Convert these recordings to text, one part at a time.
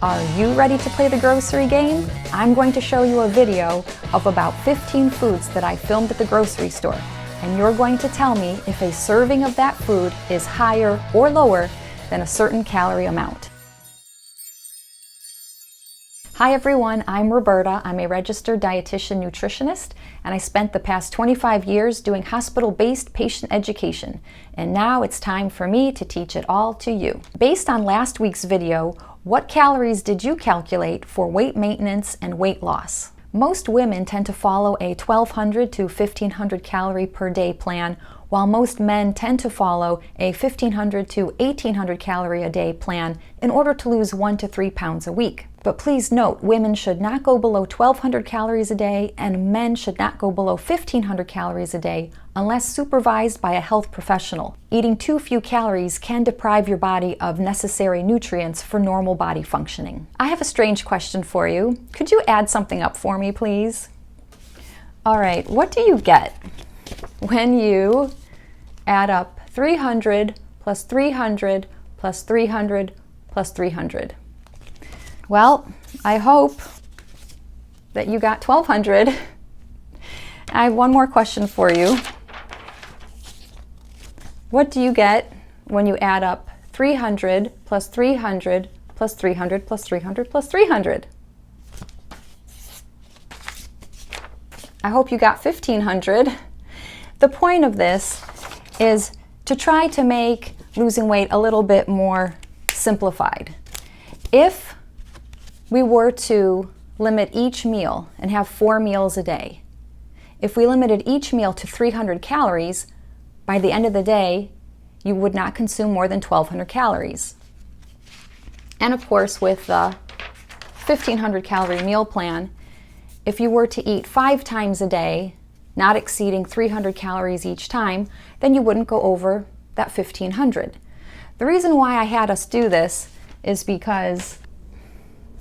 Are you ready to play the grocery game? I'm going to show you a video of about 15 foods that I filmed at the grocery store, and you're going to tell me if a serving of that food is higher or lower than a certain calorie amount. Hi everyone, I'm Roberta. I'm a registered dietitian nutritionist, and I spent the past 25 years doing hospital-based patient education, and now it's time for me to teach it all to you. Based on last week's video, what calories did you calculate for weight maintenance and weight loss? Most women tend to follow a 1,200 to 1,500 calorie per day plan, while most men tend to follow a 1,500 to 1,800 calorie a day plan in order to lose 1 to 3 pounds a week. But please note, women should not go below 1,200 calories a day and men should not go below 1,500 calories a day unless supervised by a health professional. Eating too few calories can deprive your body of necessary nutrients for normal body functioning. I have a strange question for you. Could you add something up for me, please? All right, what do you get when you add up 300 plus 300 plus 300 plus 300? Well, I hope that you got 1,200. I have one more question for you. What do you get when you add up 300 plus 300 plus 300 plus 300 plus 300? I hope you got 1,500. The point of this is to try to make losing weight a little bit more simplified. If we were to limit each meal and have 4 meals a day, if we limited each meal to 300 calories, by the end of the day, you would not consume more than 1,200 calories. And of course, with the 1,500 calorie meal plan, if you were to eat 5 times a day, not exceeding 300 calories each time, then you wouldn't go over that 1,500. The reason why I had us do this is because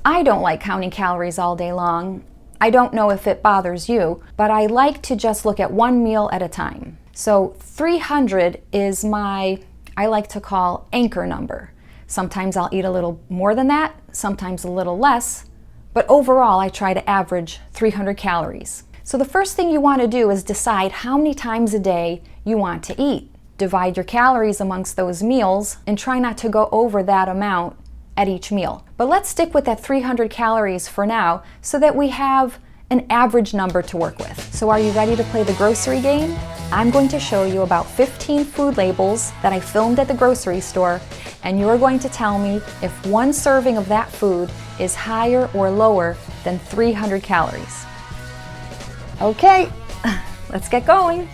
I don't like counting calories all day long. I don't know if it bothers you, but I like to just look at one meal at a time. So 300 is I like to call anchor number. Sometimes I'll eat a little more than that, sometimes a little less, but overall I try to average 300 calories. So the first thing you want to do is decide how many times a day you want to eat. Divide your calories amongst those meals and try not to go over that amount at each meal. But let's stick with that 300 calories for now so that we have an average number to work with. So are you ready to play the grocery game? I'm going to show you about 15 food labels that I filmed at the grocery store, and you're going to tell me if one serving of that food is higher or lower than 300 calories. Okay, let's get going.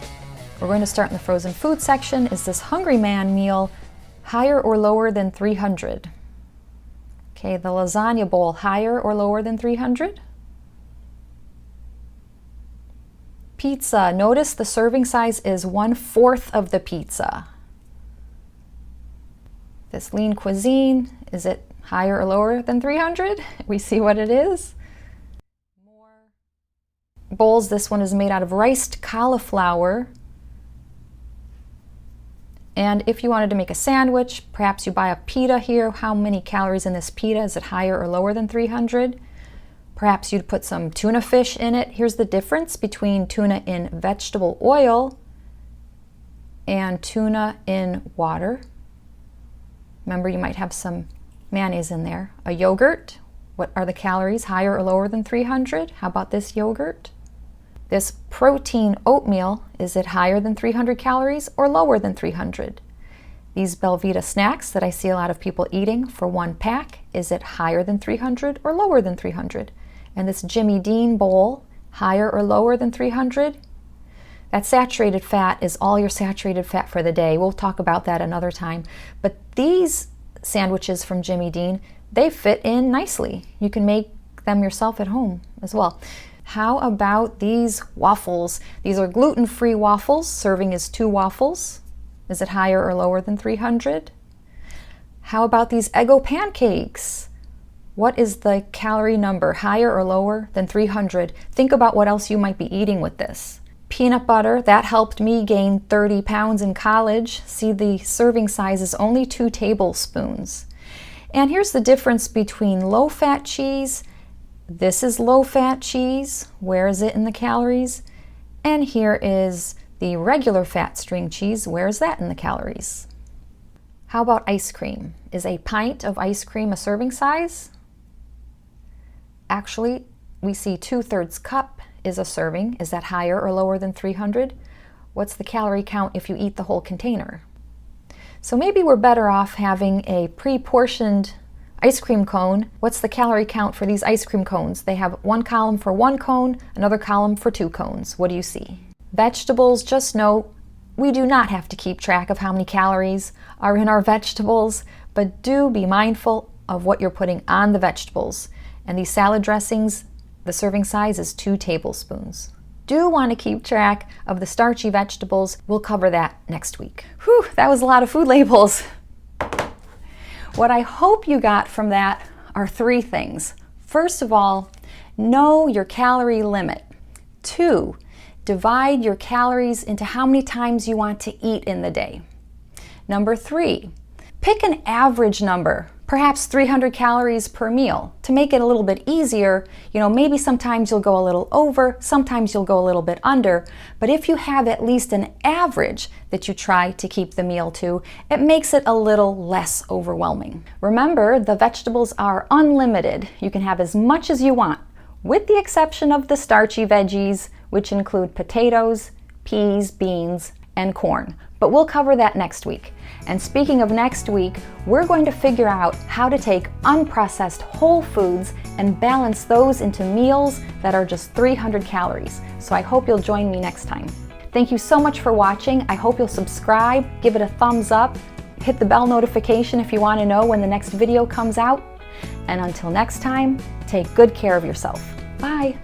We're going to start in the frozen food section. Is this Hungry Man meal higher or lower than 300? Okay, the lasagna bowl, higher or lower than 300? Pizza, notice the serving size is 1/4 of the pizza. This lean cuisine, is it higher or lower than 300? We see what it is. More bowls, this one is made out of riced cauliflower. And if you wanted to make a sandwich, perhaps you buy a pita here. How many calories in this pita? Is it higher or lower than 300? Perhaps you'd put some tuna fish in it. Here's the difference between tuna in vegetable oil and tuna in water. Remember, you might have some mayonnaise in there. A yogurt, what are the calories? Higher or lower than 300? How about this yogurt? This protein oatmeal, is it higher than 300 calories or lower than 300? These Belvita snacks that I see a lot of people eating for 1 pack, is it higher than 300 or lower than 300? And this Jimmy Dean bowl, higher or lower than 300? That saturated fat is all your saturated fat for the day. We'll talk about that another time. But these sandwiches from Jimmy Dean, they fit in nicely. You can make them yourself at home as well. How about these waffles? These are gluten-free waffles. Serving is 2 waffles. Is it higher or lower than 300? How about these Eggo pancakes? What is the calorie number? Higher or lower than 300? Think about what else you might be eating with this. Peanut butter, that helped me gain 30 pounds in college. See, the serving size is only 2 tablespoons. And here's the difference between low-fat cheese. This is low-fat cheese. Where is it in the calories? And here is the regular fat string cheese. Where is that in the calories? How about ice cream? Is a pint of ice cream a serving size? Actually, we see 2/3 cup is a serving. Is that higher or lower than 300? What's the calorie count if you eat the whole container? So maybe we're better off having a pre-portioned ice cream cone. What's the calorie count for these ice cream cones? They have one column for one cone, another column for 2 cones. What do you see? Vegetables, just note, we do not have to keep track of how many calories are in our vegetables, but do be mindful of what you're putting on the vegetables. And these salad dressings, the serving size is 2 tablespoons. Do want to keep track of the starchy vegetables. We'll cover that next week. Whew, that was a lot of food labels. What I hope you got from that are 3 things. First of all, know your calorie limit. 2, divide your calories into how many times you want to eat in the day. Number 3, pick an average number, perhaps 300 calories per meal. To make it a little bit easier, maybe sometimes you'll go a little over, sometimes you'll go a little bit under, but if you have at least an average that you try to keep the meal to, it makes it a little less overwhelming. Remember, the vegetables are unlimited. You can have as much as you want, with the exception of the starchy veggies, which include potatoes, peas, beans, and corn. But we'll cover that next week. And speaking of next week, we're going to figure out how to take unprocessed whole foods and balance those into meals that are just 300 calories. So I hope you'll join me next time. Thank you so much for watching. I hope you'll subscribe, give it a thumbs up, hit the bell notification if you want to know when the next video comes out. And until next time, take good care of yourself. Bye.